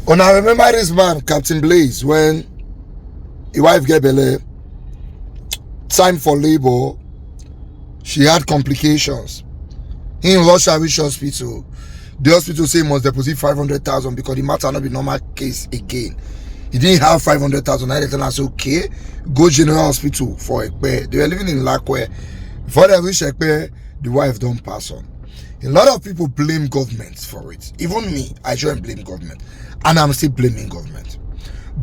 And I remember this man, Captain Blaze, when his wife get belle, time for labor, she had complications. He in rush her reach hospital. The hospital say he must deposit 500,000 because the matter not be normal case again. He didn't have 500,000. I tell us, okay, go general hospital for Ekpe. They were living in Lakwe. Before they reach Ekpe, the wife don't pass on. A lot of people blame government for it. Even me, I try and blame government. And I'm still blaming government.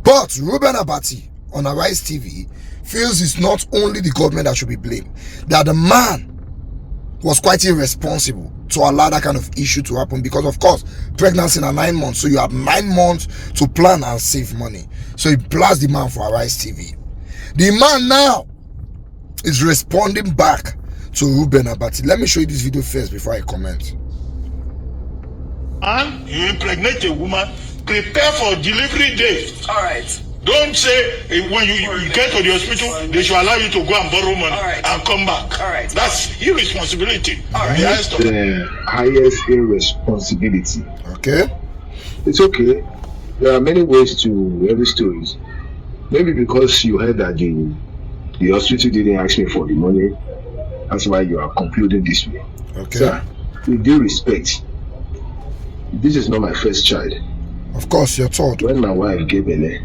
But Reuben Abati on Arise TV feels it's not only the government that should be blamed. That the man was quite irresponsible to allow that kind of issue to happen, because of course pregnancy in 9 months, so you have 9 months to plan and save money. So he blasts the man for Arise TV. The man now is responding back to Reuben Abati. Let me show you this video first before I comment. And you impregnate a woman, prepare for delivery day. All right. Don't say when you get to the hospital, they should allow you to go and borrow money and come back. All right. That's irresponsibility. All right. The highest irresponsibility. Okay. It's okay. There are many ways to every story. Maybe because you heard that the hospital didn't ask me for the money, that's why you are concluding this way. Okay. Sir, with due respect, this is not my first child. Of course, you're told. When my wife gave birth,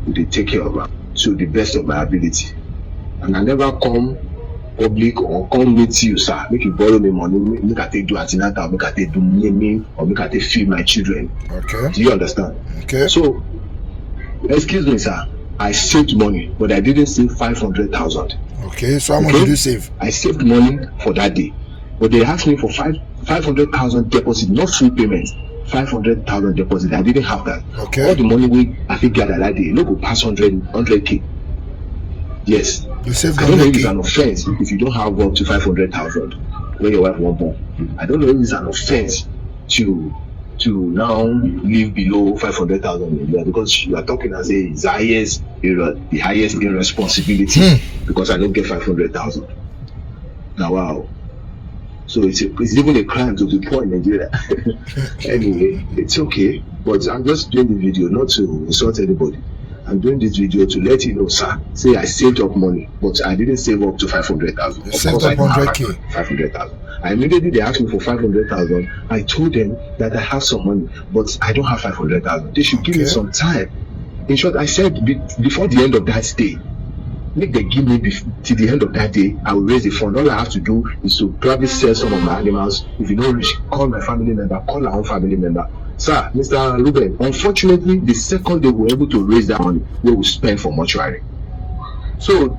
they take care of her to the best of my ability. And I never come public or come meet you, sir. Make you borrow me money, make I take do antenatal, make I take do me, or make I take feed my children. Okay. Do you understand? Okay. So, excuse me, sir. I saved money, but I didn't save 500,000. Okay, so how much did you save? I saved money for that day, but they asked me for 500,000 deposit, not full payment. 500,000 deposit. I didn't have that. Okay. All the money we I think gathered that day, no go pass 100k. Yes. You saved 100k. I don't know if it's an offense if you don't have up to 500,000 when your wife won't born. I don't know if it's an offense to now live below 500,000 a year, because you are talking as a the highest irresponsibility because I don't get 500,000. Now wow. So it's even a crime to be poor in Nigeria. Anyway, it's okay. But I'm just doing the video not to insult anybody. I'm doing this video to let you know, sir. Say I saved up money, but I didn't save up to 500,000. You saved up 100k. 500,000. Immediately they asked me for 500,000. I told them that I have some money, but I don't have 500,000. They should give me some time. In short, I said before the end of that day, make they give me till the end of that day, I will raise the fund. All I have to do is to probably sell some of my animals. If you don't reach, call my family member, call our own family member. Sir, Mr. Reuben, unfortunately, the second they were able to raise that money, we will spend for mortuary. So,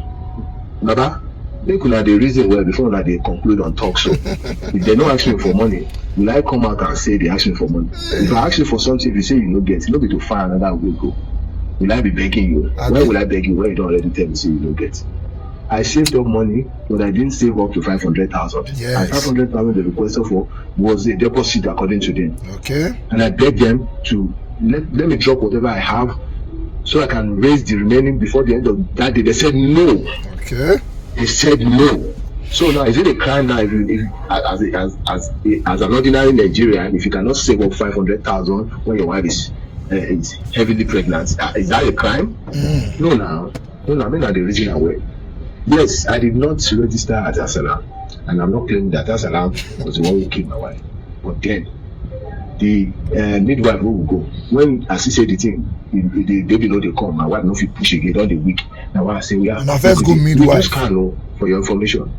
Baba, they could have the reason well before that they conclude on talk show. If they don't ask me for money, will I come out and say they ask me for money? If I ask you for something, if you say you don't get, you don't be to find another way go. Will I be begging you? Why will I beg you when you don't already tell me say you don't get? I saved up money, but I didn't save up to 500,000. Yes. And 500,000 they requested for was a deposit according to them. Okay. And I begged them to let me drop whatever I have so I can raise the remaining before the end of that day. They said no. Okay. They said no. So now is it a crime now as an ordinary Nigerian if you cannot save up 500,000 when your wife is heavily pregnant? Is that a crime? No, I mean that the reason away. Yes, I did not register at Asalam, and I'm not claiming that Asalam was the one who killed my wife. But then the midwife who will go when as he said the thing, the baby know they come. My wife no fit push again all the week. Now I say we are. Now first go midwife. For your information.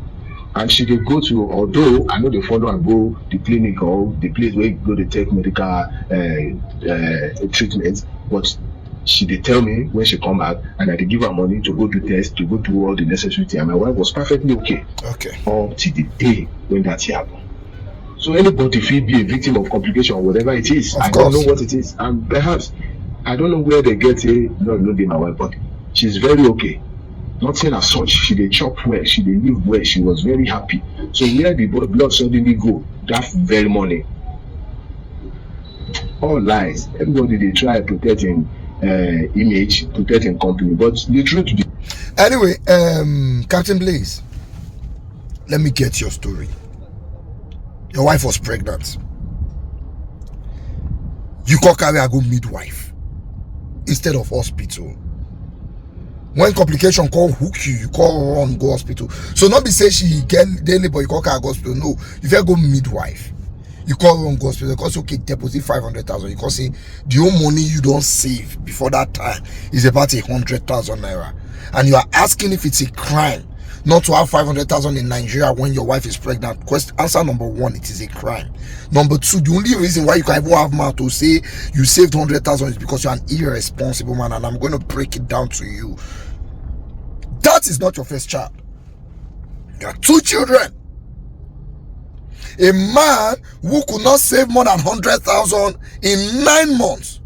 And she dey go to, although I know they follow and go the clinic or the place where you go to take medical treatment, but she dey tell me when she come back, and I dey give her money to go do tests, to go do all the necessary things. And my wife was perfectly okay. Okay. Up till the day when that happened. So anybody fit be a victim of complication, whatever it is. I don't know what it is, and perhaps I don't know where they get it. No, be my wife, but she's very okay. Nothing as such. She dey chop well, she dey live well, she was very happy. So where the blood suddenly go that very morning? All lies. Everybody they try protecting image, protecting company, but the truth be. Anyway, Captain Blaze, let me get your story. Your wife was pregnant. You call carry a go midwife instead of hospital. When complication call hook you, you call run go hospital. So not be say she get daily, but you call carry go hospital. No, if you go midwife, you call run go hospital because okay, deposit 500,000. You can say the whole money you don't save before that time is about 100,000 naira, and you are asking if it's a crime not to have 500,000 in Nigeria when your wife is pregnant. Answer number one, it is a crime. Number two, the only reason why you can even have mouth to say you saved 100,000 is because you're an irresponsible man, and I'm going to break it down to you. That is not your first child. You have 2 children. A man who could not save more than 100,000 in 9 months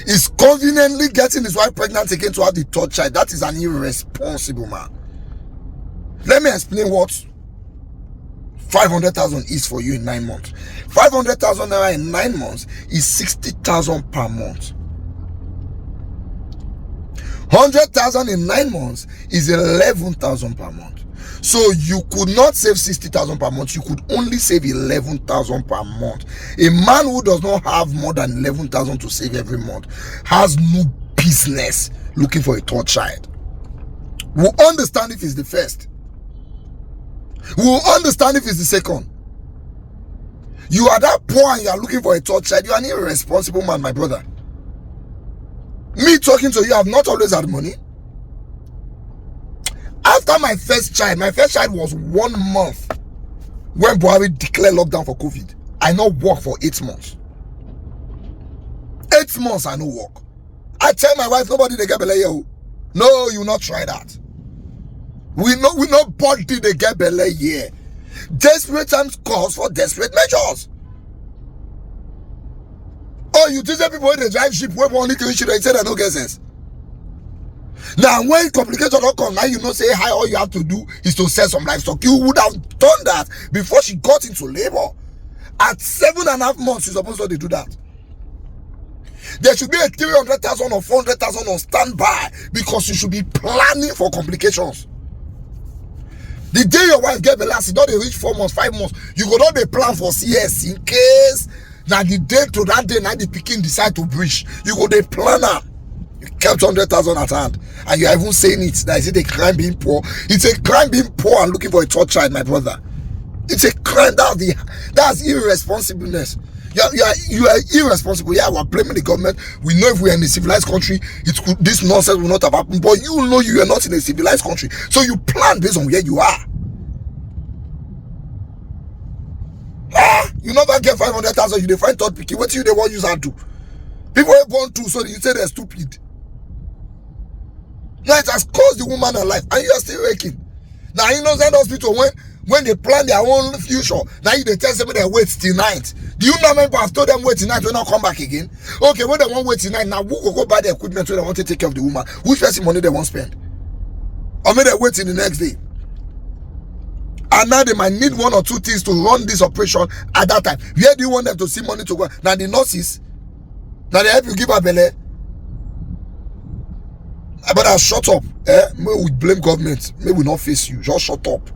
is conveniently getting his wife pregnant again to have the 3rd child. That is an irresponsible man. Let me explain what 500,000 is for you in 9 months. 500,000 naira in 9 months is 60,000 per month. 100,000 in 9 months is 11,000 per month. So you could not save 60,000 per month. You could only save 11,000 per month. A man who does not have more than 11,000 to save every month has no business looking for a 3rd child. We'll understand if it's the first. We'll understand if it's the second. You are that poor and you are looking for a 3rd child. You are an irresponsible man, my brother. Me talking to you, I have not always had money. After my first child was 1 month when Buhari declared lockdown for COVID. I not work for 8 months. 8 months I no work. I tell my wife, nobody they get belle here. No, you not try that. We not body they get belle here. Desperate times calls for desperate measures. Oh, you think that people when they drive ship where only to issue they say they no get sense. Now when complication don't come, now you know say hi, all you have to do is to sell some livestock. You would have done that before she got into labor. At 7.5 months, you're supposed to do that. There should be a 300,000 or 400,000 on standby because you should be planning for complications. The day your wife get the last, you don't reach 4 months, 5 months, you go not be plan for CS in case that the day to that day, now the pikin decide to breach. You go the planner. You kept 100,000 at hand, and you are even saying it. That is it a crime being poor? It's a crime being poor and looking for a 3rd child, my brother. It's a crime. That's irresponsibleness. You are irresponsible. Yeah, we're blaming the government. We know if we are in a civilized country, this nonsense will not have happened. But you know you are not in a civilized country, so you plan based on where you are. You never get 500,000. You define 3rd picky. What you they want use and do? People are born to, so you say they're stupid. Now it has cost the woman her life, and you are still working. Now you know that hospital when they plan their own future, now you they tell them they wait till night. Do you know how many people have told them wait till night when not come back again? Okay, when they want wait till night, now who will go buy the equipment when they want to take care of the woman? Which person money they want spend? Or maybe they wait till the next day. And now they might need 1 or 2 things to run this operation at that time. Where do you want them to see money to go? Now the nurses, now they help you give her belly. But shut up. May we blame government. May we not face you. Just shut up.